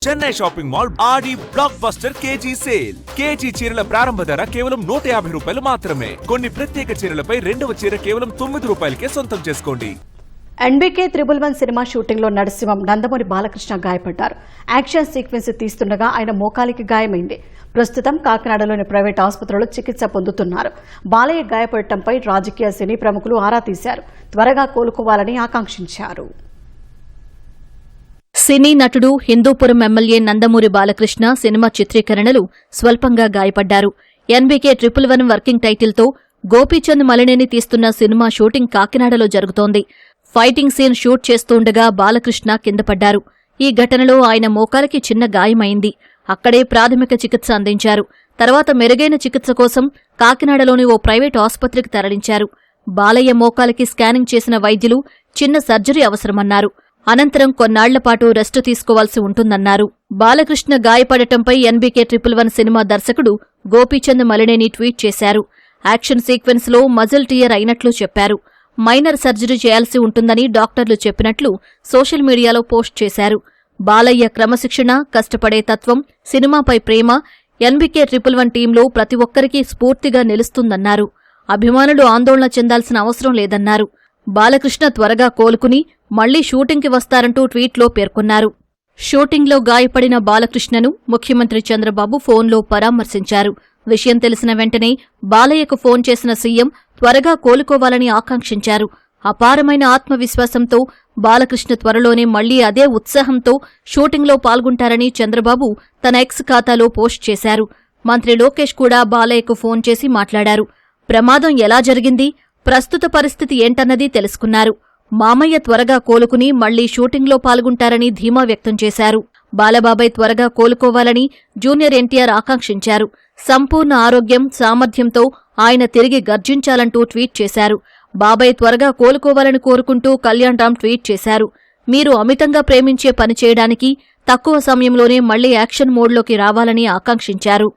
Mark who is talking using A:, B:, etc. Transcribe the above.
A: Chennai shopping mall Aadi blockbuster KG sale. KG చీరల ప్రారంభ ధర కేవలం 150 రూపాయలు మాత్రమే. కొన్ని ప్రత్యేక చీరలపై రెండవ చీర కేవలం 9 రూపాయలకే సొంతం చేసుకోండి.
B: ఎన్బీకే 111 సినిమా షూటింగ్ లో నరసింహం నందమూరి బాలకృష్ణ గాయపడ్డారు. యాక్షన్ సీక్వెన్స్ తీస్తుండగా ఆయన మోకాలికి గాయమైంది. ప్రస్తుతం కాకినాడలోని ప్రైవేట్ ఆసుపత్రిలో చికిత్స పొందుతున్నారు. బాలయ్య గాయపడటంపై రాజకీయ సినీ ప్రముఖులు ఆరా తీశారు. త్వరగా కోలుకోవాలని ఆకాంక్షించారు.
C: సినీ నటుడు హిందూపురం ఎమ్మెల్యే నందమూరి బాలకృష్ణ సినిమా చిత్రీకరణలు స్వల్పంగా గాయపడ్డారు. ఎన్బీకే 111 వర్కింగ్ టైటిల్తో గోపీచంద్ మలినేని తీస్తున్న సినిమా షూటింగ్ కాకినాడలో జరుగుతోంది. ఫైటింగ్ సీన్ షూట్ చేస్తుండగా బాలకృష్ణ కిందపడ్డారు. ఈ ఘటనలో ఆయన మోకాలికి చిన్న గాయమైంది. అక్కడే ప్రాథమిక చికిత్స అందించారు. తర్వాత మెరుగైన చికిత్స కోసం కాకినాడలోని ఓ ప్రైవేట్ ఆసుపత్రికి తరలించారు. బాలయ్య మోకాలికి స్కానింగ్ చేసిన వైద్యులు చిన్న సర్జరీ అవసరమన్నారు. అనంతరం కొన్నాళ్లపాటు రెస్ట్ తీసుకోవాల్సి ఉంటుందన్నారు. బాలకృష్ణ గాయపడటంపై ఎన్బీకే 111 సినిమా దర్శకుడు గోపీచంద్ మలినేని ట్వీట్ చేశారు. యాక్షన్ సీక్వెన్స్ లో మజిల్ టియర్ అయినట్లు చెప్పారు. మైనర్ సర్జరీ చేయాల్సి ఉంటుందని డాక్టర్లు చెప్పినట్లు సోషల్ మీడియాలో పోస్ట్ చేశారు. బాలయ్య క్రమశిక్షణ, కష్టపడే తత్వం, సినిమాపై ప్రేమ ఎన్బీకే 111 టీంలో ప్రతి ఒక్కరికీ స్ఫూర్తిగా నిలుస్తుందన్నారు. అభిమానులు ఆందోళన చెందాల్సిన అవసరం లేదన్నారు. బాలకృష్ణ త్వరగా కోలుకుని మళ్లీ షూటింగ్కి వస్తారంటూ ట్వీట్లో పేర్కొన్నారు. షూటింగ్లో గాయపడిన బాలకృష్ణను ముఖ్యమంత్రి చంద్రబాబు ఫోన్లో పరామర్శించారు. విషయం తెలిసిన వెంటనే బాలయ్యకు ఫోన్ చేసిన సీఎం త్వరగా కోలుకోవాలని ఆకాంక్షించారు. అపారమైన ఆత్మవిశ్వాసంతో బాలకృష్ణ త్వరలోనే మళ్లీ అదే ఉత్సాహంతో షూటింగ్లో పాల్గొంటారని చంద్రబాబు తన ఎక్స్ ఖాతాలో పోస్ట్ చేశారు. మంత్రి లోకేష్ కూడా బాలయ్యకు ఫోన్ చేసి మాట్లాడారు. ప్రమాదం ఎలా జరిగింది, ప్రస్తుత పరిస్థితి ఏంటన్నది తెలుసుకున్నారు. మామయ్య త్వరగా కోలుకుని మళ్లీ షూటింగ్లో పాల్గొంటారని ధీమా వ్యక్తం చేశారు. బాలబాబాయ్ త్వరగా కోలుకోవాలని జూనియర్ ఎన్టీఆర్ ఆకాంక్షించారు. సంపూర్ణ ఆరోగ్యం, సామర్థ్యంతో ఆయన తిరిగి గర్జించాలంటూ ట్వీట్ చేశారు. బాబాయ్ త్వరగా కోలుకోవాలని కోరుకుంటూ కళ్యాణ్ రామ్ ట్వీట్ చేశారు. మీరు అమితంగా ప్రేమించే పని చేయడానికి తక్కువ సమయంలోనే మళ్లీ యాక్షన్ మోడ్లోకి రావాలని ఆకాంక్షించారు.